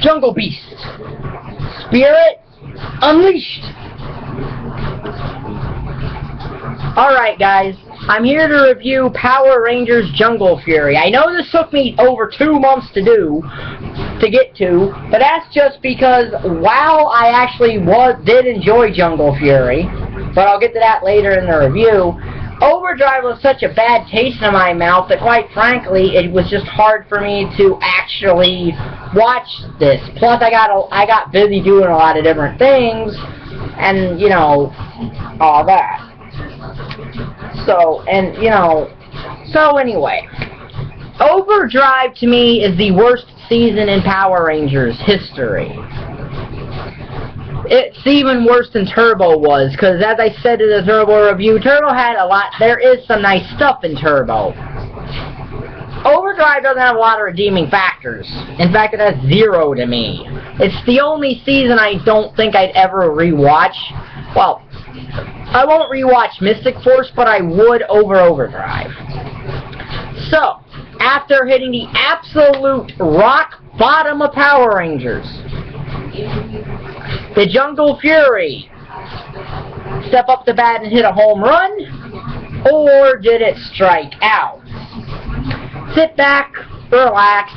Jungle Beast. Spirit Unleashed. Alright guys, I'm here to review Power Rangers Jungle Fury. I know this took me over 2 months to get to, but that's just because while I actually did enjoy Jungle Fury, but I'll get to that later in the review, Overdrive was such a bad taste in my mouth that quite frankly it was just hard for me to actually watch this. Plus I got busy doing a lot of different things and you know all that. So anyway, Overdrive to me is the worst season in Power Rangers history. It's even worse than Turbo was, because as I said in the Turbo review, Turbo had a lot, there is some nice stuff in Turbo. Overdrive doesn't have a lot of redeeming factors. In fact, it has 0 to me. It's the only season I don't think I'd ever rewatch. Well, I won't rewatch Mystic Force, but I would over Overdrive. So, after hitting the absolute rock bottom of Power Rangers, the Jungle Fury step up the bat and hit a home run, or did it strike out? Sit back, relax,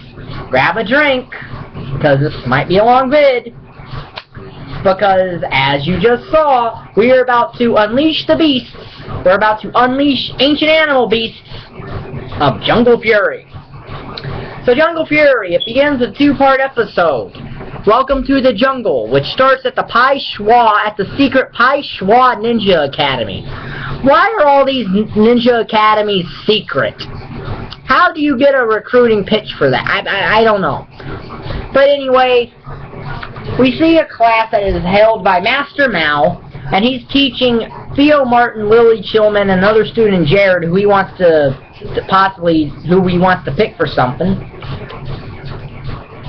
grab a drink, because this might be a long vid, because as you just saw, we are about to unleash the beasts. We're about to unleash ancient animal beasts of Jungle Fury. So Jungle Fury, it begins with a 2-part episode. Welcome to the Jungle, which starts at the secret Pai Schwa Ninja Academy. Why are all these ninja academies secret? How do you get a recruiting pitch for that? I don't know. But anyway, we see a class that is held by Master Mao, and he's teaching Theo Martin, Lily Chillman, and another student, Jared, who he wants to pick for something.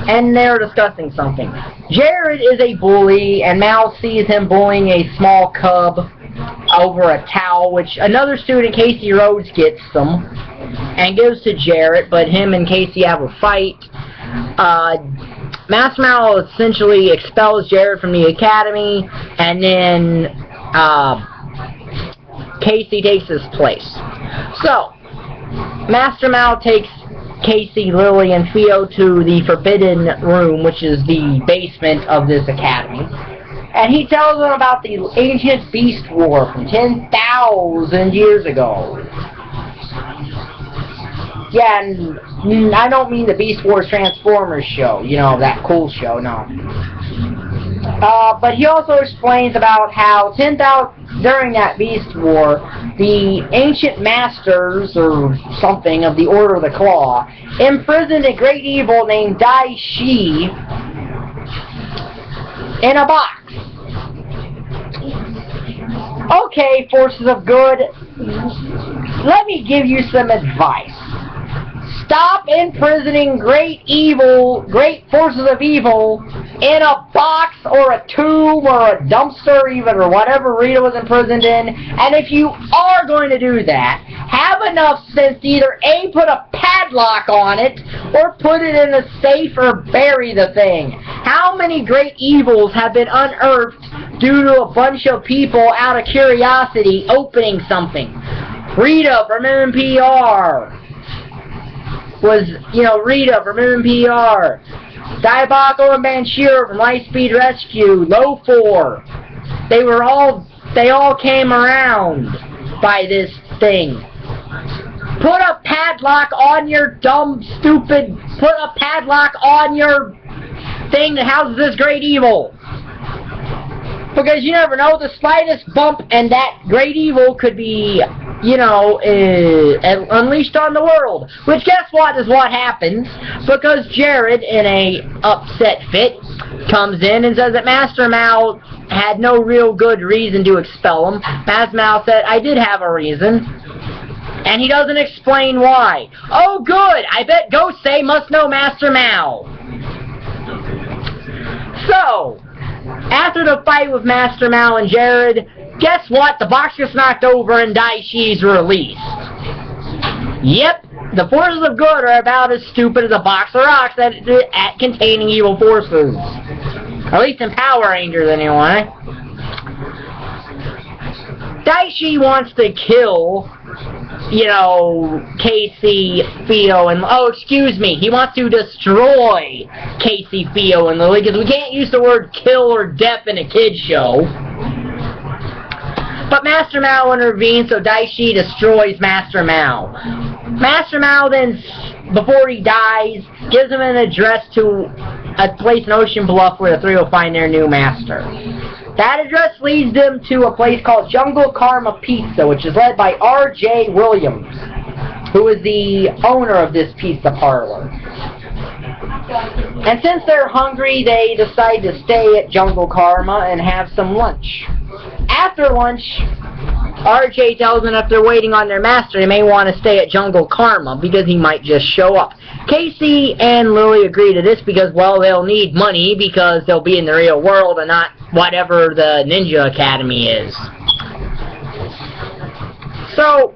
And they're discussing something. Jared is a bully, and Mal sees him bullying a small cub over a towel, which another student, Casey Rhodes, gets them and gives to Jared, but him and Casey have a fight. Master Mal essentially expels Jared from the academy, and then Casey takes his place. So, Master Mal takes Casey, Lily, and Theo to the Forbidden Room, which is the basement of this academy. And he tells them about the ancient Beast War from 10,000 years ago. Yeah, and I don't mean the Beast Wars Transformers show, you know, that cool show, no. But he also explains about how during that Beast War, the ancient masters, or something, of the Order of the Claw, imprisoned a great evil named Dai Shi in a box. Okay, forces of good, let me give you some advice. Stop imprisoning great forces of evil in a box or a tomb or a dumpster even, or whatever Rita was imprisoned in. And if you are going to do that, have enough sense to either A, put a padlock on it, or put it in a safe, or bury the thing. How many great evils have been unearthed due to a bunch of people out of curiosity opening something? Rita from MMPR was, Rita from MMPR. Diabolical and Banshiro from Lightspeed Rescue, Low 4. They all came around by this thing. Put a padlock on your put a padlock on your thing that houses this great evil. Because you never know, the slightest bump and that great evil could be, unleashed on the world. Which, guess what, is what happens. Because Jared, in a upset fit, comes in and says that Master Mao had no real good reason to expel him. Master Mao said, I did have a reason. And he doesn't explain why. Oh, good! I bet Gosei must know Master Mao. So, after the fight with Master Mao and Jared, Guess what? The box gets knocked over and Daishi's released. Yep, the forces of good are about as stupid as a box of rocks at containing evil forces. At least in Power Rangers, anyway. Daishi wants to kill, you know, Casey, Theo, and... Oh, excuse me. He wants to destroy Casey, Theo, and Lily, because we can't use the word kill or death in a kid's show. But Master Mao intervenes, so Daishi destroys Master Mao. Master Mao then, before he dies, gives him an address to a place in Ocean Bluff where the three will find their new master. That address leads them to a place called Jungle Karma Pizza, which is led by R.J. Williams, who is the owner of this pizza parlor. And since they're hungry, they decide to stay at Jungle Karma and have some lunch. After lunch, RJ tells them if they're waiting on their master, they may want to stay at Jungle Karma because he might just show up. Casey and Lily agree to this because, well, they'll need money because they'll be in the real world and not whatever the Ninja Academy is. So,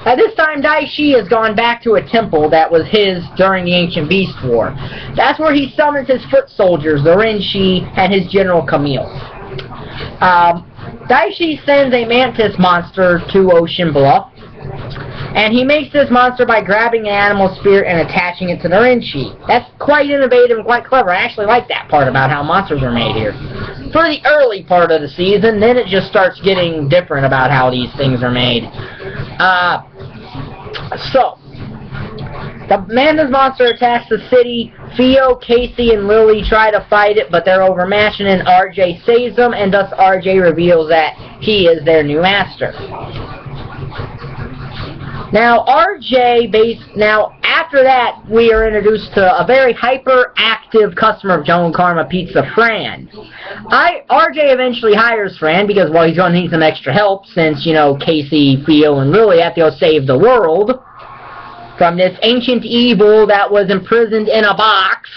at this time, Daishi has gone back to a temple that was his during the Ancient Beast War. That's where he summons his foot soldiers, the Renshi, and his General Camille. Daishi sends a mantis monster to Ocean Bluff, and he makes this monster by grabbing an animal spirit and attaching it to the Renshi. That's quite innovative and quite clever. I actually like that part about how monsters are made here. For the early part of the season, then it just starts getting different about how these things are made. So, the mantis monster attacks the city. Theo, Casey, and Lily try to fight it, but they're overmatched, and RJ saves them, and thus RJ reveals that he is their new master. Now, after that, we are introduced to a very hyperactive customer of Jungle Karma Pizza, Fran. RJ eventually hires Fran because, well, he's going to need some extra help since, you know, Casey, Theo, and Lily have to go save the world from this ancient evil that was imprisoned in a box.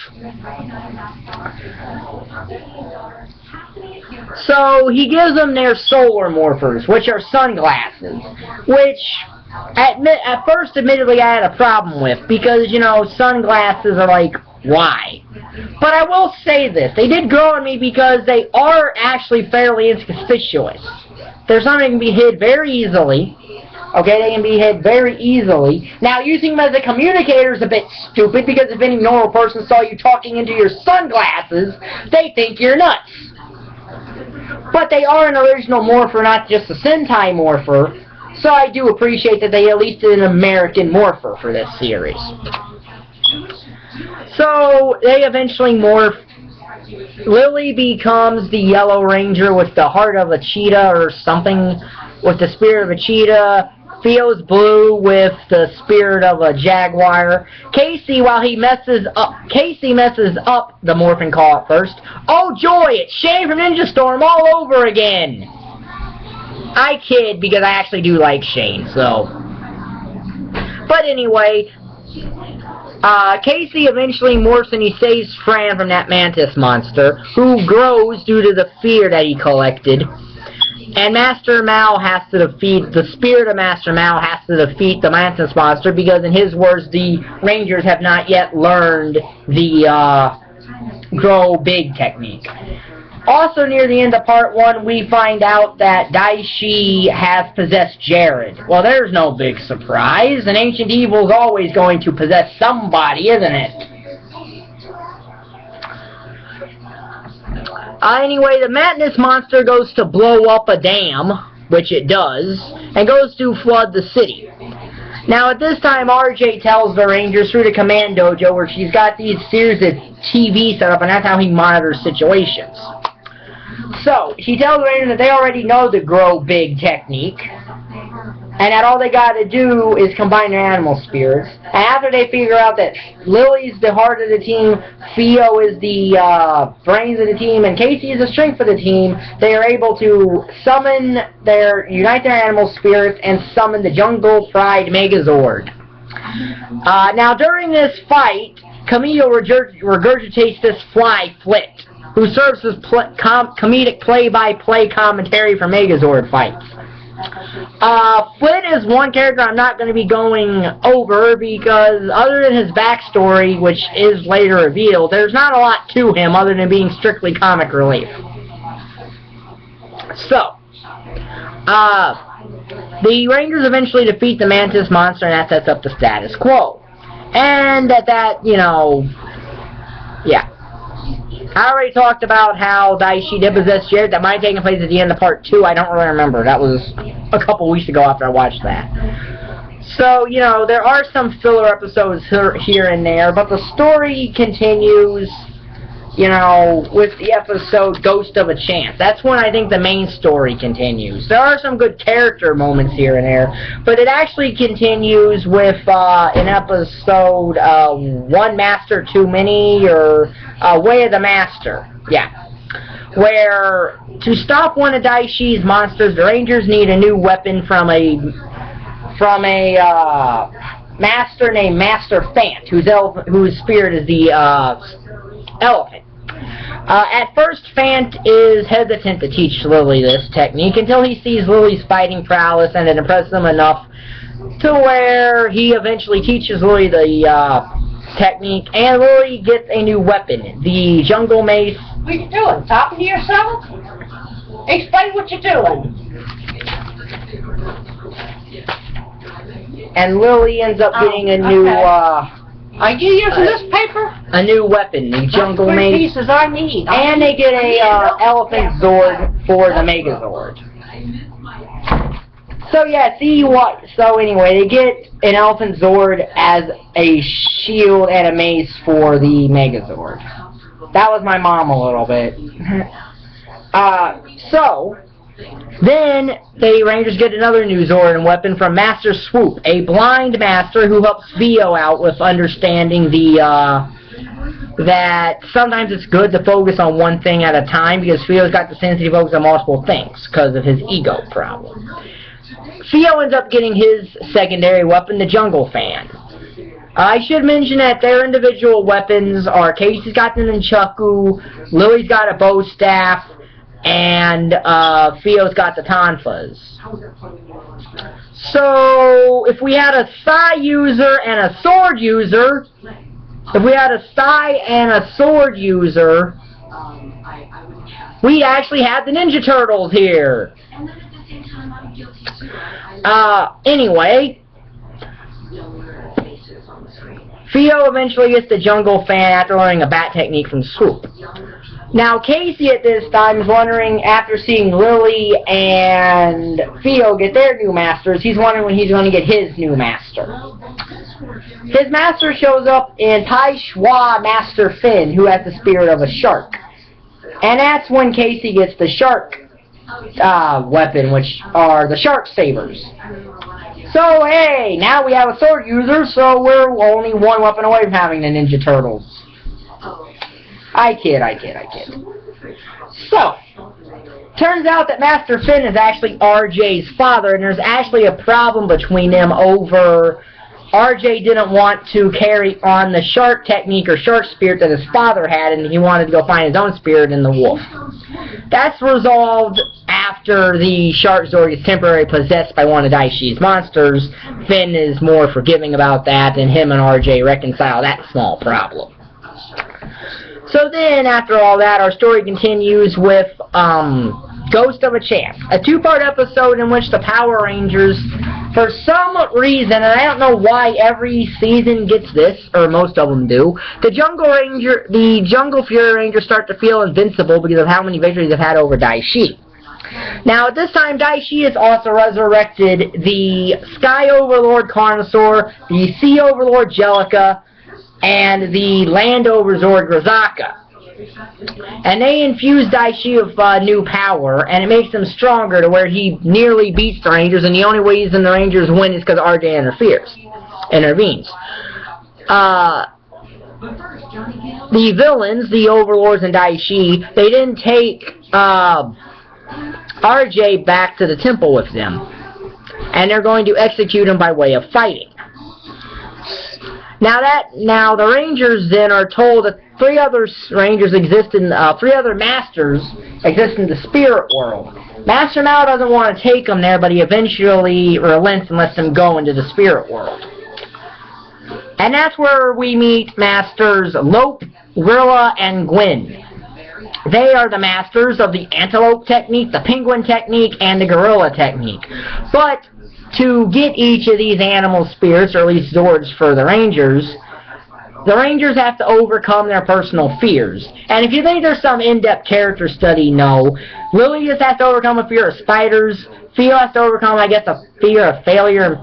So he gives them their solar morphers, which are sunglasses, which at first, admittedly, I had a problem with because, you know, sunglasses are like, why? But I will say this, they did grow on me because they are actually fairly inconspicuous. They're something that can be hid very easily. Okay, they can be hid very easily. Now, using them as a communicator is a bit stupid because if any normal person saw you talking into your sunglasses, they think you're nuts. But they are an original morpher, not just a Sentai morpher, so I do appreciate that they at least did an American morpher for this series. So, they eventually morph. Lily becomes the Yellow Ranger with the heart of a cheetah or something, with the spirit of a cheetah. Theo's blue with the spirit of a jaguar. Casey, Casey messes up the morphing call at first. Oh joy, it's Shane from Ninja Storm all over again. I kid because I actually do like Shane, so. But anyway, Casey eventually morphs and he saves Fran from that mantis monster, who grows due to the fear that he collected. And Master Mao has to defeat, the spirit of Master Mao has to defeat the mantis monster because in his words, the Rangers have not yet learned the grow big technique. Also near the end of part 1, we find out that Daishi has possessed Jared. Well, there's no big surprise. An ancient evil is always going to possess somebody, isn't it? Anyway, the mantis monster goes to blow up a dam, which it does, and goes to flood the city. Now, at this time, RJ tells the Rangers through the command dojo where she's got these series of TV set up, and that's how he monitors situations. So, she tells the Rangers that they already know the grow big technique, and that all they gotta do is combine their animal spirits. And after they figure out that Lily's the heart of the team, Theo is the brains of the team, and Casey is the strength of the team, they are able to unite their animal spirits and summon the Jungle Pride Megazord. Now during this fight, Camille regurgitates this fly flit. who serves as comedic play-by-play commentary for Megazord fights. Flynn is one character I'm not going to be going over because other than his backstory, which is later revealed, there's not a lot to him other than being strictly comic relief. So, the Rangers eventually defeat the Mantis monster, and that sets up the status quo. And at that, you know, yeah. I already talked about how Daishi did possess Jared. That might have taken place at the end of part 2. I don't really remember. That was a couple weeks ago after I watched that. So, you know, there are some filler episodes here and there, but the story continues, you know, with the episode Ghost of a Chance. That's when I think the main story continues. There are some good character moments here and there, but it actually continues with an episode, One Master Too Many, or Way of the Master. Yeah. Where, to stop one of Daishi's monsters, the Rangers need a new weapon from a master named Master Fant, whose spirit is the elephant. At first, Fant is hesitant to teach Lily this technique until he sees Lily's fighting prowess, and it impresses him enough to where he eventually teaches Lily the technique, and Lily gets a new weapon, the Jungle Mace. What are you doing? Talking to yourself? Explain what you're doing. And Lily ends up getting a new, are you using this paper? a new weapon, the Jungle That's 3 Mace. pieces I need. And they get a Elephant Zord for the Megazord. So yeah, so anyway, they get an Elephant Zord as a shield and a mace for the Megazord. That was my mom a little bit. So then the Rangers get another new Zord and weapon from Master Swoop, a blind master who helps Vio out with understanding that sometimes it's good to focus on one thing at a time, because Vio's got the tendency to focus on multiple things because of his ego problem. Vio ends up getting his secondary weapon, the Jungle Fan. I should mention that their individual weapons are Casey's got the Nunchaku, Lily's got a bow staff, and Fio's got the Tonfas. So, if we had a Sai user and a sword user, we'd actually have the Ninja Turtles here. Anyway, Fio eventually gets the Jungle Fan after learning a bat technique from Swoop. Now, Casey at this time is wondering, after seeing Lily and Fio get their new masters, he's wondering when he's going to get his new master. His master shows up in Tai Schwa Master Finn, who has the spirit of a shark. And that's when Casey gets the shark weapon, which are the Shark Sabers. So, hey, now we have a sword user, so we're only one weapon away from having the Ninja Turtles. I kid. So, turns out that Master Finn is actually RJ's father, and there's actually a problem between them over RJ didn't want to carry on the shark technique or shark spirit that his father had, and he wanted to go find his own spirit in the wolf. That's resolved after the Shark Zord is temporarily possessed by one of Daishi's monsters. Finn is more forgiving about that, and him and RJ reconcile that small problem. So then, after all that, our story continues with Ghost of a Chance, a 2-part episode in which the Power Rangers, for some reason, and I don't know why every season gets this, or most of them do, the Jungle Fury Rangers start to feel invincible because of how many victories they've had over Daishi. Now, at this time, Daishi has also resurrected the Sky Overlord Carnosaur, the Sea Overlord Jellica, and the Land Overzord Grazaka. And they infuse Daishi with new power, and it makes him stronger to where he nearly beats the Rangers, and the only reason the Rangers win is because RJ intervenes. The villains, the Overlords and Daishi, they didn't take RJ back to the temple with them, and they're going to execute him by way of fighting. Now the Rangers then are told that three other Rangers exist in, three other Masters exist in the spirit world. Master Mao doesn't want to take them there, but he eventually relents and lets them go into the spirit world. And that's where we meet Masters Lope, Gorilla, and Gwyn. They are the masters of the antelope technique, the penguin technique, and the gorilla technique. But to get each of these animal spirits, or at least Zords for the Rangers have to overcome their personal fears. And if you think there's some in-depth character study, no. Lily just has to overcome a fear of spiders. Theo has to overcome, I guess, a fear of failure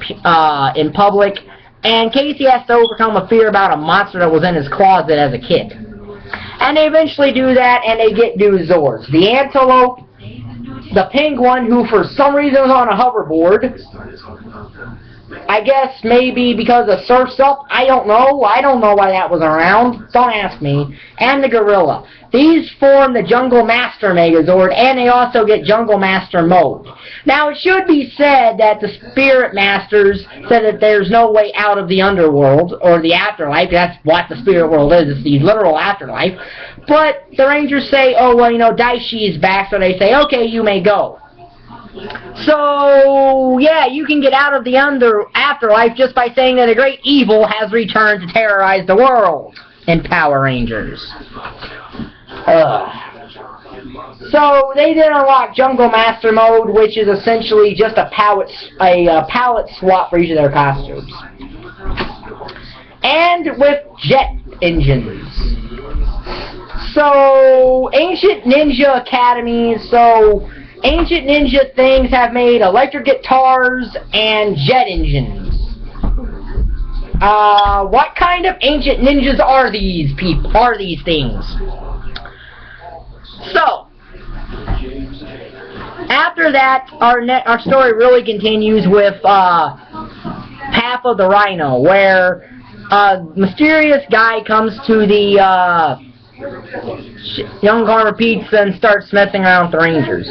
in public. And Casey has to overcome a fear about a monster that was in his closet as a kid. And they eventually do that, and they get new Zords. The antelope, the penguin, who for some reason was on a hoverboard. I guess maybe because of Surf's Up. I don't know. I don't know why that was around. Don't ask me. And the gorilla. These form the Jungle Master Megazord, and they also get Jungle Master mode. Now, it should be said that the Spirit Masters said that there's no way out of the underworld, or the afterlife. That's what the spirit world is. It's the literal afterlife. But the Rangers say, oh, well, you know, Daishi is back, so they say, okay, you may go. So, yeah, you can get out of the afterlife just by saying that a great evil has returned to terrorize the world in Power Rangers. So, they then unlock Jungle Master mode, which is essentially just a palette swap for each of their costumes. And with jet engines. So, Ancient Ninja Academies, Ancient Ninja things have made electric guitars and jet engines. What kind of ancient ninjas are these things? So, after that, our story really continues with Path of the Rhino, where a mysterious guy comes to the Young Karma Pizza and starts messing around with the Rangers.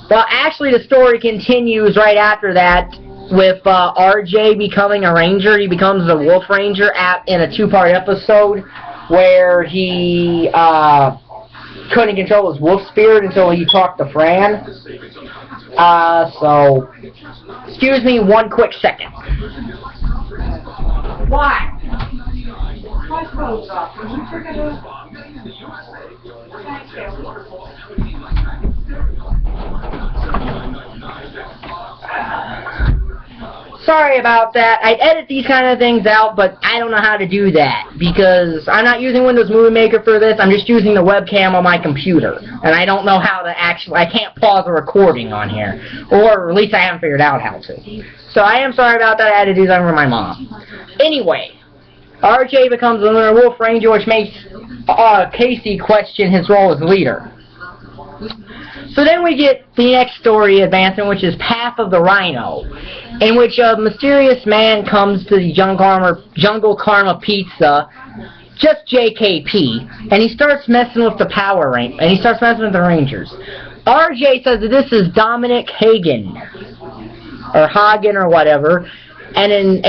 Well, actually, the story continues right after that with RJ becoming a Ranger. He becomes the Wolf Ranger in a two-part episode where he couldn't control his wolf spirit until he talked to Fran. So, excuse me 1 quick second. Why? My phone's off. Can you turn it off? Thank you. Sorry about that. I edit these kind of things out, but I don't know how to do that because I'm not using Windows Movie Maker for this. I'm just using the webcam on my computer, and I don't know how to I can't pause a recording on here, or at least I haven't figured out how to. So I am sorry about that. I had to do that for my mom. Anyway, RJ becomes the Lunar Wolf Ranger, which makes Casey question his role as leader. So then we get the next story advancing, which is Path of the Rhino, in which a mysterious man comes to the Jungle Karma Pizza, just JKP, and he starts messing with the the Rangers. RJ says that this is Dominic Hagen, or Hagen or whatever, and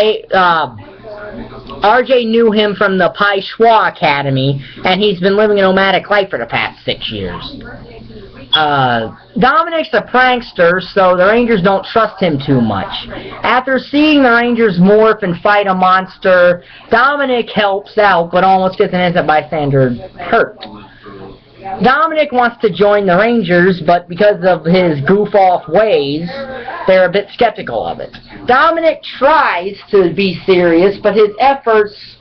RJ knew him from the Pai Schwa Academy, and he's been living a nomadic life for the past 6 years. Dominic's a prankster, so the Rangers don't trust him too much. After seeing the Rangers morph and fight a monster, Dominic helps out, but almost gets an innocent bystander hurt. Dominic wants to join the Rangers, but because of his goof-off ways, they're a bit skeptical of it. Dominic tries to be serious, but his efforts,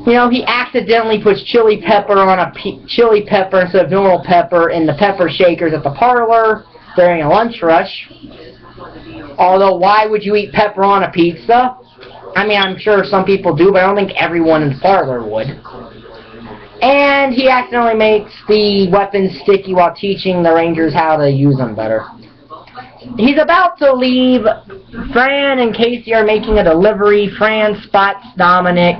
you know, he accidentally puts chili pepper on a chili pepper instead of normal pepper in the pepper shakers at the parlor during a lunch rush. Although, why would you eat pepper on a pizza? I mean, I'm sure some people do, but I don't think everyone in the parlor would. And he accidentally makes the weapons sticky while teaching the Rangers how to use them better. He's about to leave. Fran and Casey are making a delivery. Fran spots Dominic,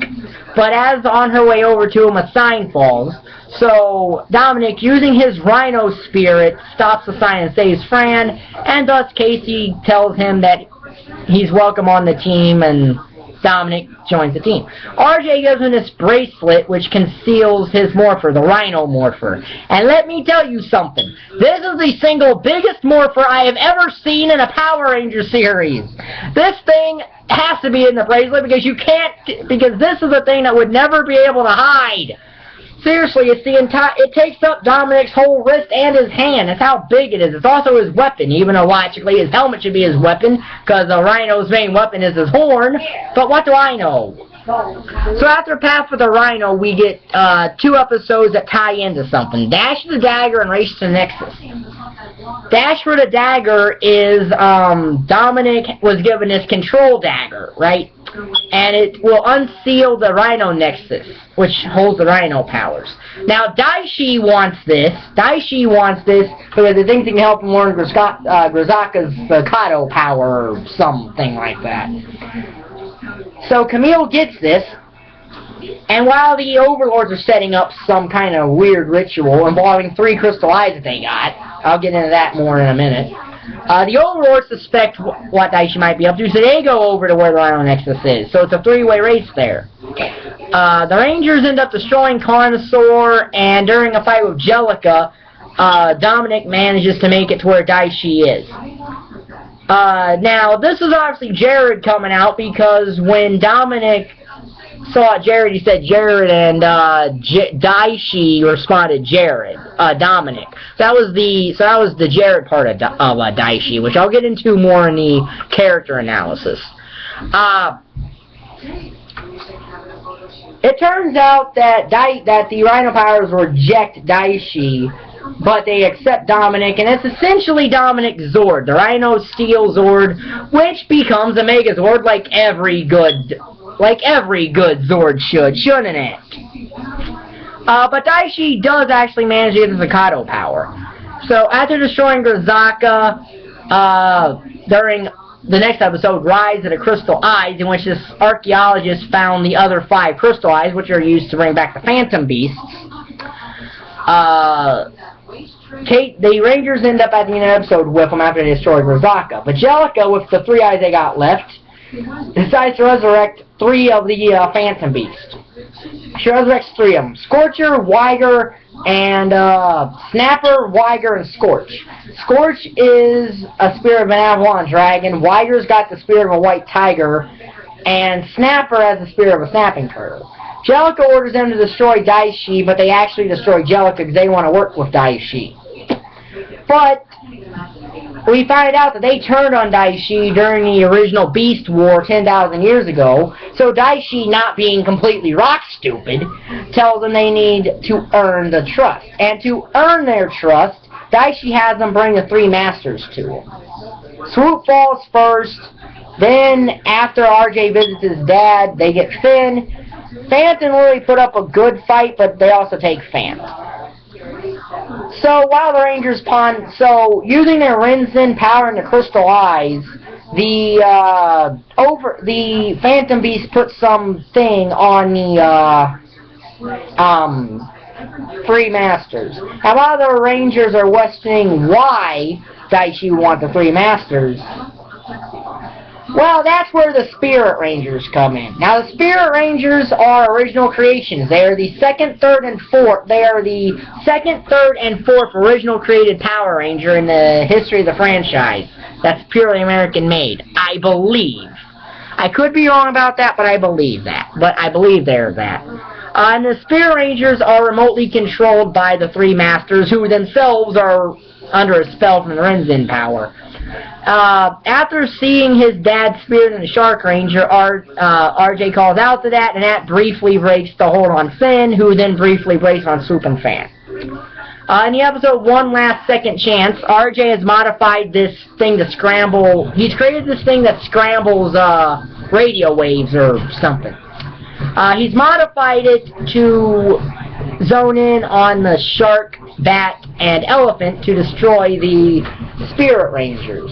but as on her way over to him, a sign falls. So Dominic, using his rhino spirit, stops the sign and saves Fran, and thus Casey tells him that he's welcome on the team, and Dominic joins the team. RJ gives him this bracelet which conceals his morpher, the Rhino Morpher. And let me tell you something. This is the single biggest morpher I have ever seen in a Power Ranger series. This thing has to be in the bracelet because this is a thing that would never be able to hide. Seriously, it takes up Dominic's whole wrist and his hand. That's how big it is. It's also his weapon, even though logically his helmet should be his weapon, because the Rhino's main weapon is his horn. But what do I know? So after Path for the Rhino, we get 2 episodes that tie into something. Dash for the Dagger and Race to the Nexus. Dash for the Dagger is, Dominic was given this control dagger, right? And it will unseal the Rhino Nexus, which holds the Rhino powers. Now, Daishi wants this. Daishi wants this because he thinks he can help him learn Grisaka's Kato power or something like that. So Camille gets this, and while the Overlords are setting up some kind of weird ritual involving 3 crystal eyes that they got, I'll get into that more in a minute, the Overlords suspect what Daishi might be up to, so they go over to where the Rhino Nexus is. So it's a 3-way race there. The Rangers end up destroying Carnosaur, and during a fight with Jellica, Dominic manages to make it to where Daishi is. Now, this is obviously Jared coming out, because when Dominic saw Jared, he said Jared, and Daishi responded Jared, Dominic. That was the Jared part of Daishi, which I'll get into more in the character analysis. It turns out that the Rhino powers reject Daishi, but they accept Dominic, and it's essentially Dominic's Zord, the Rhino Steel Zord, which becomes a Megazord like every good Zord shouldn't it? But Daishi does actually manage to get the Kato power. So after destroying Grisaka, during the next episode, Rise of the Crystal Eyes, in which this archaeologist found the other 5 crystal eyes, which are used to bring back the Phantom Beasts, the Rangers end up at the end of the episode with them after they destroy Grisaka. But Jellica, with the 3 eyes they got left, decides to resurrect 3 of the Phantom Beasts. She resurrects 3 of them. Scorcher, Weiger, and Snapper, Weiger, and Scorch. Scorch is a spirit of an Avalon Dragon. Weiger's got the spirit of a White Tiger. And Snapper has the spirit of a Snapping Turtle. Jellica orders them to destroy Daishi, but they actually destroy Jellica because they want to work with Daishi. But we find out that they turned on Daishi during the original Beast War 10,000 years ago, so Daishi, not being completely rock stupid, tells them they need to earn the trust. And to earn their trust, Daishi has them bring the 3 masters to him. Swoop falls first, then after RJ visits his dad, they get Finn. Fant didn't really put up a good fight, but they also take Fant. So while the Rangers using their Rinzin power and the Crystal Eyes, the Phantom Beast put something on the 3 masters. Now while the Rangers are questioning why Daishi want the 3 masters, well, that's where the Spirit Rangers come in. Now, the Spirit Rangers are original creations. They are the second, third, and fourth original created Power Ranger in the history of the franchise. That's purely American made, I believe. I could be wrong about that, but I believe that. But I believe they're that. And the Spirit Rangers are remotely controlled by the 3 masters, who themselves are under a spell from the Rinzin power. After seeing his dad's spirit in the Shark Ranger, RJ calls out to that, and that briefly breaks the hold on Finn, who then briefly breaks on Swoop and Fan. In the episode One Last Second Chance, RJ has modified this thing to scramble. He's created this thing that scrambles radio waves or something. He's modified it to zone in on the Shark, Bat, and Elephant to destroy the Spirit Rangers.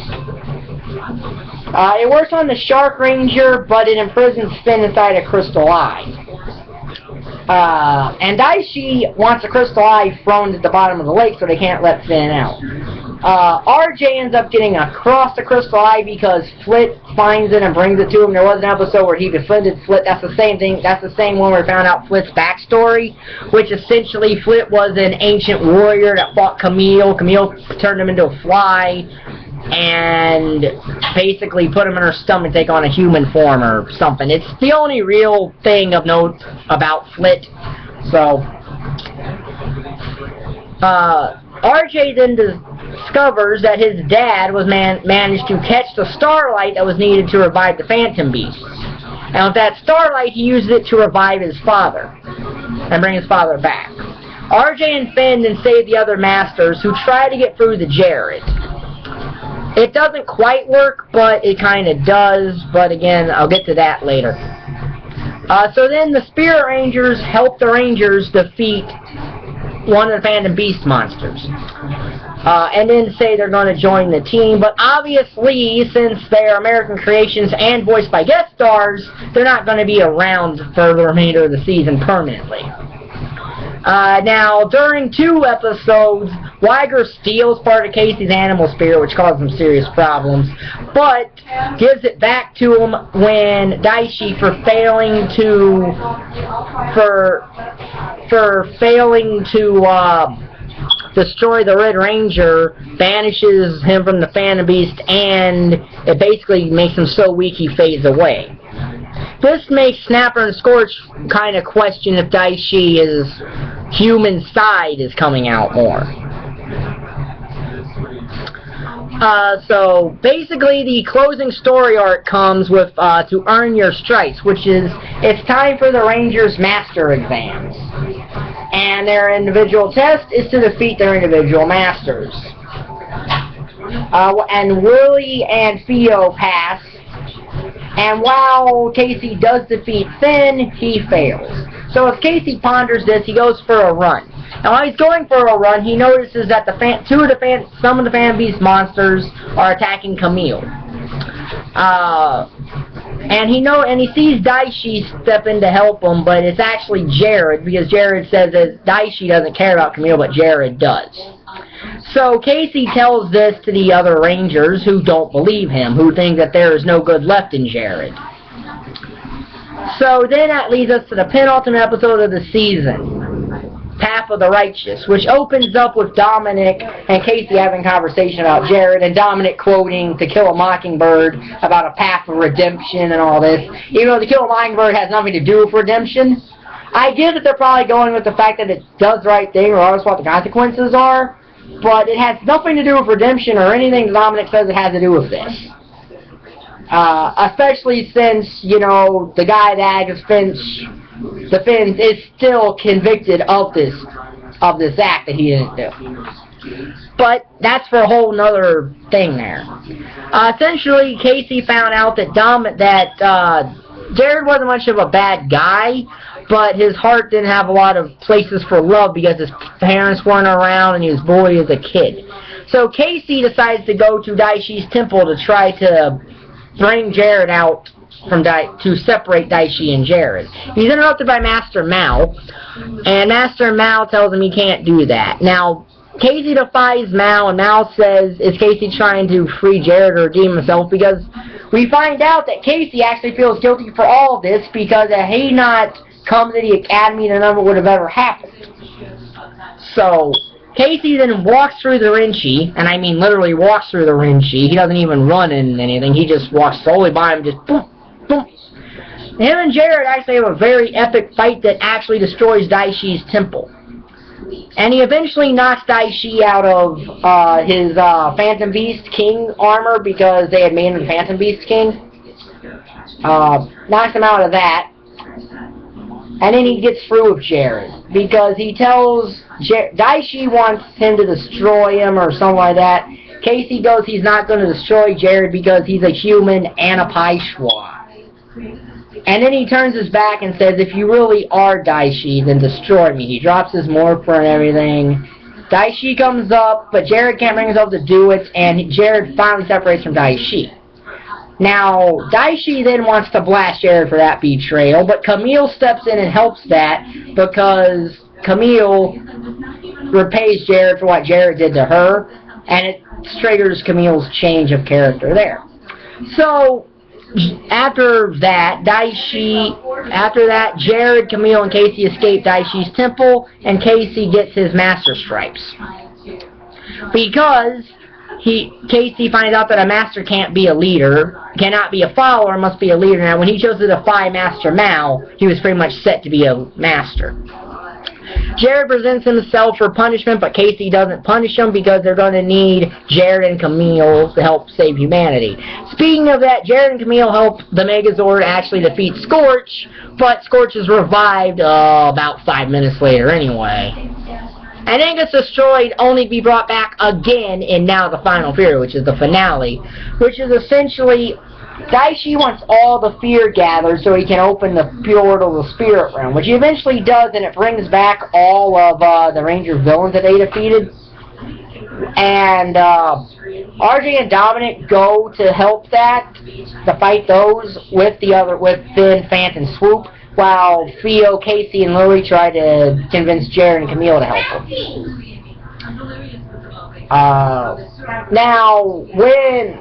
It works on the Shark Ranger, but it imprisons Finn inside a Crystal Eye. And Daishi wants a Crystal Eye thrown at the bottom of the lake so they can't let Finn out. RJ ends up getting across the crystal eye because Flit finds it and brings it to him. There was an episode where he befriended Flit. That's the same thing. That's the same one where we found out Flit's backstory, which essentially Flit was an ancient warrior that fought Camille. Camille turned him into a fly and basically put him in her stomach to take on a human form or something. It's the only real thing of note about Flit. So, RJ then discovers that his dad was managed to catch the starlight that was needed to revive the Phantom Beast. And with that starlight, he uses it to revive his father and bring his father back. RJ and Finn then save the other Masters who try to get through to Jared. It doesn't quite work, but it kind of does. But again, I'll get to that later. So then the Spirit Rangers help the Rangers defeat one of the Phantom Beast monsters. And then say they're going to join the team. But obviously, since they're American creations and voiced by guest stars, they're not going to be around for the remainder of the season permanently. Now, during 2 episodes, Weiger steals part of Casey's animal spirit, which causes him serious problems, but gives it back to him when Daishi, for failing to destroy the Red Ranger, banishes him from the Phantom Beast, and it basically makes him so weak he fades away. This makes Snapper and Scorch kind of question if Daishi's human side is coming out more. So basically the closing story arc comes with to earn your stripes, which is it's time for the Rangers Master exams. And their individual test is to defeat their individual masters. And Willie and Theo pass. And while Casey does defeat Finn, he fails. So as Casey ponders this, he goes for a run. And while he's going for a run, he notices that some of the Phantom Beast monsters are attacking Camille. And he sees Daishi step in to help him, but it's actually Jared, because Jared says that Daishi doesn't care about Camille, but Jared does. So Casey tells this to the other Rangers who don't believe him, who think that there is no good left in Jared. So then that leads us to the penultimate episode of the season, Path of the Righteous, which opens up with Dominic and Casey having a conversation about Jared, and Dominic quoting To Kill a Mockingbird about a path of redemption and all this. Even though To Kill a Mockingbird has nothing to do with redemption, I get that they're probably going with the fact that it does the right thing regardless of what the consequences are, but it has nothing to do with redemption or anything Dominic says it has to do with this. Especially since, you know, the guy that Agus Finch defends is still convicted of this act that he didn't do. But that's for a whole nother thing there. Essentially, Casey found out that Jared wasn't much of a bad guy, but his heart didn't have a lot of places for love because his parents weren't around and he was bullied as a kid. So Casey decides to go to Daishi's temple to try to bring Jared out to separate Daishi and Jared. He's interrupted by Master Mao, and Master Mao tells him he can't do that. Now, Casey defies Mao, and Mao says, is Casey trying to free Jared or redeem himself? Because we find out that Casey actually feels guilty for all of this, because had he not come to the academy, none of it would have ever happened. So Casey then walks through the Rinchi, and I mean literally walks through the Rinchi. He doesn't even run in anything. He just walks slowly by him, just boom, boom. Him and Jared actually have a very epic fight that actually destroys Daishi's temple. And he eventually knocks Daishi out of his Phantom Beast King armor, because they had made him the Phantom Beast King. Knocks him out of that. And then he gets through with Jared, because he tells Daishi wants him to destroy him or something like that. Casey goes, he's not going to destroy Jared because he's a human and a Paishwa. And then he turns his back and says, if you really are Daishi, then destroy me. He drops his morpher and everything. Daishi comes up, but Jared can't bring himself to do it, and Jared finally separates from Daishi. Now, Daishi then wants to blast Jared for that betrayal, but Camille steps in and helps that, because Camille repays Jared for what Jared did to her. and it triggers Camille's change of character there. So, after that, Jared, Camille, and Casey escape Daishi's temple, and Casey gets his master stripes. Because Casey finds out that a master can't be a leader, cannot be a follower, must be a leader. Now, when he chose to defy Master Mao, he was pretty much set to be a master. Jared presents himself for punishment, but Casey doesn't punish him because they're going to need Jared and Camille to help save humanity. Speaking of that, Jared and Camille help the Megazord actually defeat Scorch, but Scorch is revived about 5 minutes later anyway. And then gets destroyed, only to be brought back again in Now the Final Fury, which is the finale, which is essentially Daishi wants all the fear gathered so he can open the portal of the Spirit Realm, which he eventually does, and it brings back all of the Ranger villains that they defeated. And RJ and Dominic go to help that, to fight those with Finn, Fant, and Swoop, while Theo, Casey, and Lily try to convince Jared and Camille to help them. Now, when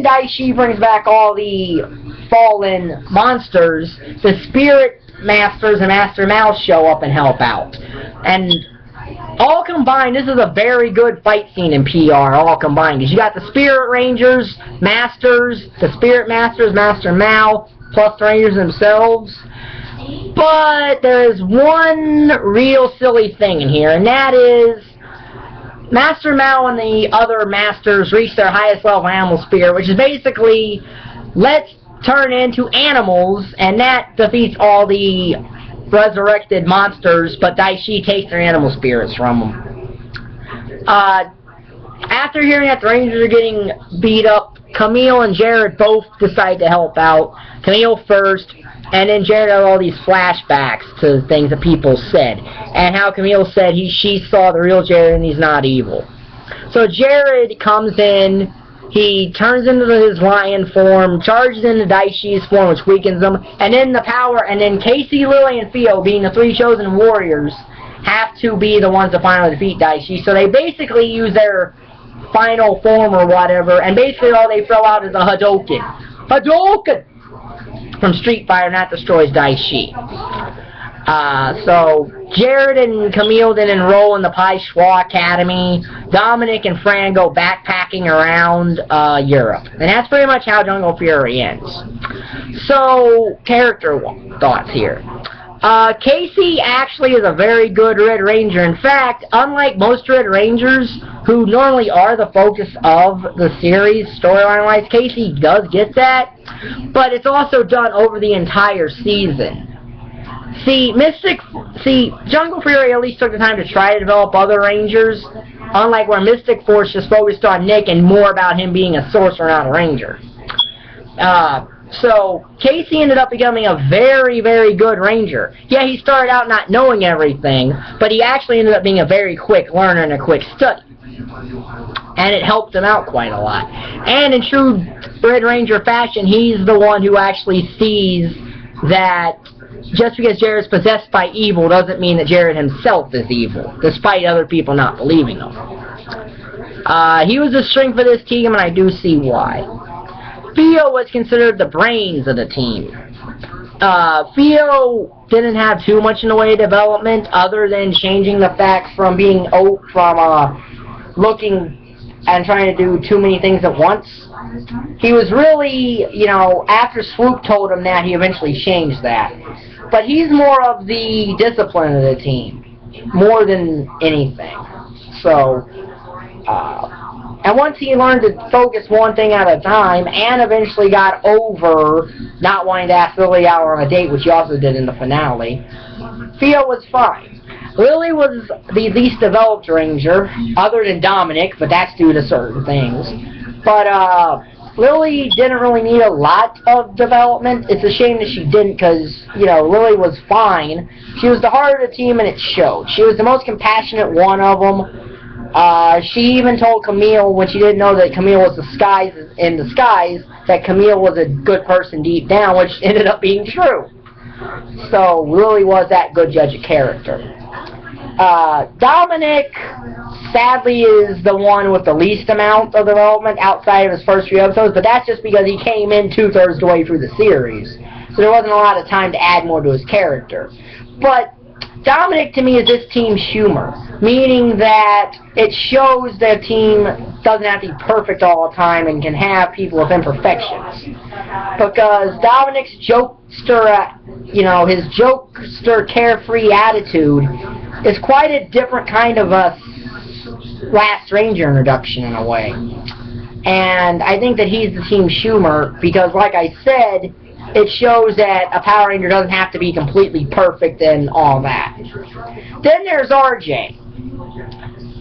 Daishi brings back all the fallen monsters, the Spirit Masters and Master Mouse show up and help out. And all combined, this is a very good fight scene in PR, all combined. Because you got the Spirit Rangers, Masters, the Spirit Masters, Master Mao, plus the Rangers themselves. But there is one real silly thing in here, and that is Master Mao and the other Masters reach their highest level animal spirit, which is basically, let's turn into animals, and that defeats all the resurrected monsters, but Daishi takes their animal spirits from them. After hearing that the Rangers are getting beat up, Camille and Jared both decide to help out. Camille first, and then Jared had all these flashbacks to things that people said, and how Camille said she saw the real Jared and he's not evil. So Jared comes in, he turns into his lion form, charges into Daishi's form, which weakens them, and then Casey, Lily, and Theo, being the 3 chosen warriors, have to be the ones to finally defeat Daishi. So they basically use their final form or whatever, and basically all they throw out is a Hadouken. Hadouken! From Street Fighter, and that destroys Daishi. So Jared and Camille then enroll in the Pai Schwa Academy. Dominic and Fran go backpacking around Europe. And that's pretty much how Jungle Fury ends. So, character thoughts here. Casey actually is a very good Red Ranger. In fact, unlike most Red Rangers, who normally are the focus of the series, storyline-wise, Casey does get that, but it's also done over the entire season. See, Jungle Fury at least took the time to try to develop other Rangers, unlike where Mystic Force just focused on Nick and more about him being a sorcerer, not a Ranger. So, Casey ended up becoming a very, very good Ranger. Yeah, he started out not knowing everything, but he actually ended up being a very quick learner and a quick study. And it helped him out quite a lot. And in true Red Ranger fashion, he's the one who actually sees that just because Jared's possessed by evil doesn't mean that Jared himself is evil, despite other people not believing him. He was the strength for this team, and I do see why. Theo was considered the brains of the team. Theo didn't have too much in the way of development, other than changing the fact from being looking and trying to do too many things at once. He was really, after Swoop told him that, he eventually changed that. But he's more of the discipline of the team, more than anything. So, and once he learned to focus one thing at a time, and eventually got over not wanting to ask Lily out on a date, which he also did in the finale, Theo was fine. Lily was the least developed Ranger, other than Dominic, but that's due to certain things. But Lily didn't really need a lot of development. It's a shame that she didn't, because, Lily was fine. She was the heart of the team, and it showed. She was the most compassionate one of them. She even told Camille, when she didn't know that Camille was in disguise, that Camille was a good person deep down, which ended up being true. So, Lily was that good judge of character. Dominic sadly is the one with the least amount of development outside of his first few episodes, but that's just because he came in 2/3 the way through the series. So there wasn't a lot of time to add more to his character. But Dominic, to me, is this team's humor, meaning that it shows the team doesn't have to be perfect all the time and can have people with imperfections. Because Dominic's jokester, his jokester carefree attitude is quite a different kind of a Last Ranger introduction in a way. And I think that he's the team's humor because, like I said, it shows that a Power Ranger doesn't have to be completely perfect and all that. Then there's RJ.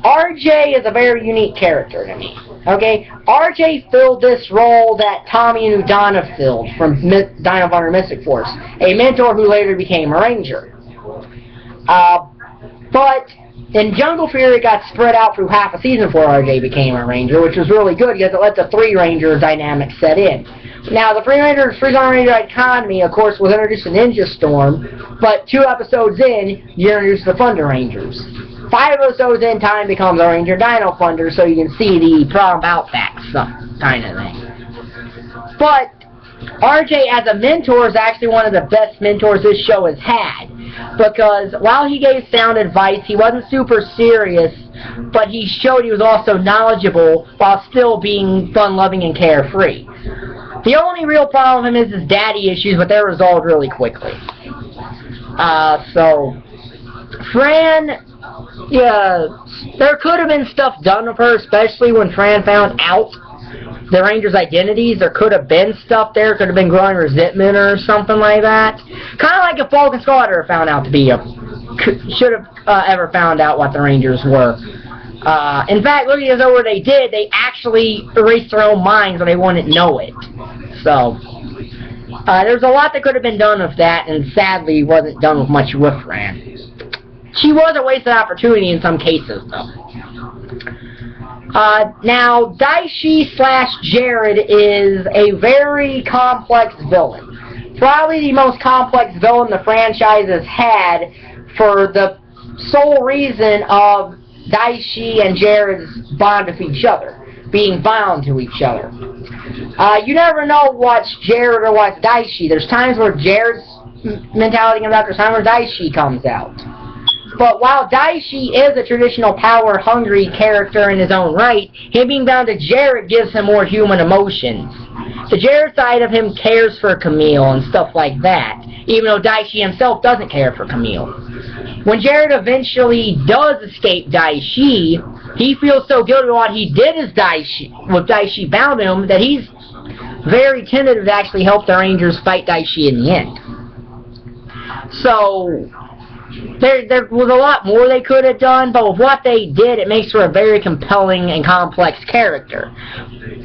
RJ is a very unique character to me. Okay? RJ filled this role that Tommy and Udana filled from Dino Thunder Mystic Force, a mentor who later became a Ranger. But in Jungle Fury, it got spread out through half a season before RJ became a Ranger, which was really good because it let the three-Ranger dynamic set in. Now, the Freezon Ranger economy, of course, was introduced in Ninja Storm, but 2 episodes in, you introduce the Thunder Rangers. 5 episodes in, time becomes a Ranger Dino Thunder, so you can see the problem about that kind of thing. But RJ as a mentor is actually one of the best mentors this show has had, because while he gave sound advice, he wasn't super serious, but he showed he was also knowledgeable while still being fun-loving and carefree. The only real problem with him is his daddy issues, but they're resolved really quickly. So, Fran, yeah, there could have been stuff done with her, especially when Fran found out the Rangers' identities. There could have been stuff there, could have been growing resentment or something like that. Kind of like if Falk and Squadron found out to be should have ever found out what the Rangers were. In fact, looking as though what they did, they actually erased their own minds and they wouldn't know it. So, there's a lot that could have been done with that, and sadly wasn't done with much with Fran. She was a wasted opportunity in some cases, though. Now, Daishi/Jared is a very complex villain. Probably the most complex villain the franchise has had for the sole reason of Daishi and Jared's bond with each other, being bound to each other. You never know what's Jared or what's Daishi. There's times where Jared's mentality comes out, there's times where Daishi comes out. But while Daishi is a traditional power-hungry character in his own right, him being bound to Jared gives him more human emotions. The Jared side of him cares for Camille and stuff like that, even though Daishi himself doesn't care for Camille. When Jared eventually does escape Daishi, he feels so guilty about what he did with Daishi bound him that he's very tentative to actually help the Rangers fight Daishi in the end. So, there was a lot more they could have done, but with what they did, it makes for a very compelling and complex character.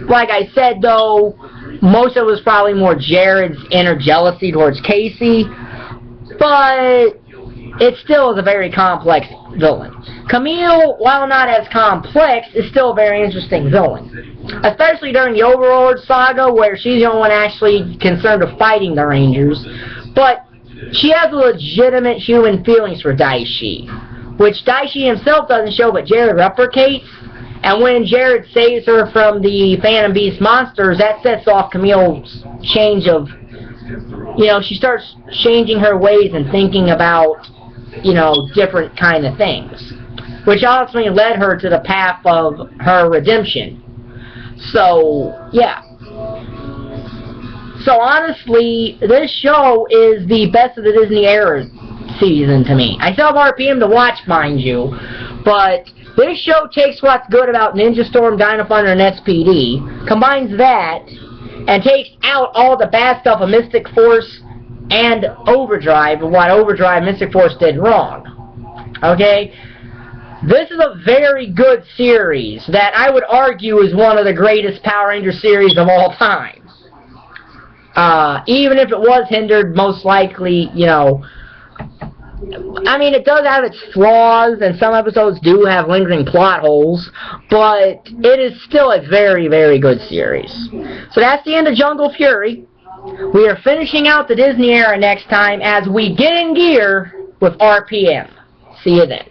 Like I said, though, most of it was probably more Jared's inner jealousy towards Casey, but it still is a very complex villain. Camille, while not as complex, is still a very interesting villain. Especially during the Overlord saga, where she's the only one actually concerned with fighting the Rangers. But she has legitimate human feelings for Daishi, which Daishi himself doesn't show, but Jared replicates. And when Jared saves her from the Phantom Beast monsters, that sets off Camille's change of, she starts changing her ways and thinking about, different kind of things, which ultimately led her to the path of her redemption. So, yeah. So, honestly, this show is the best of the Disney era season to me. I still have RPM to watch, mind you, but this show takes what's good about Ninja Storm, Dino Thunder, and SPD, combines that, and takes out all the bad stuff of Mystic Force and Overdrive, and what Overdrive and Mystic Force did wrong. Okay? This is a very good series that I would argue is one of the greatest Power Ranger series of all time. Even if it was hindered, most likely, it does have its flaws, and some episodes do have lingering plot holes, but it is still a very, very good series. So that's the end of Jungle Fury. We are finishing out the Disney era next time as we get in gear with RPM. See you then.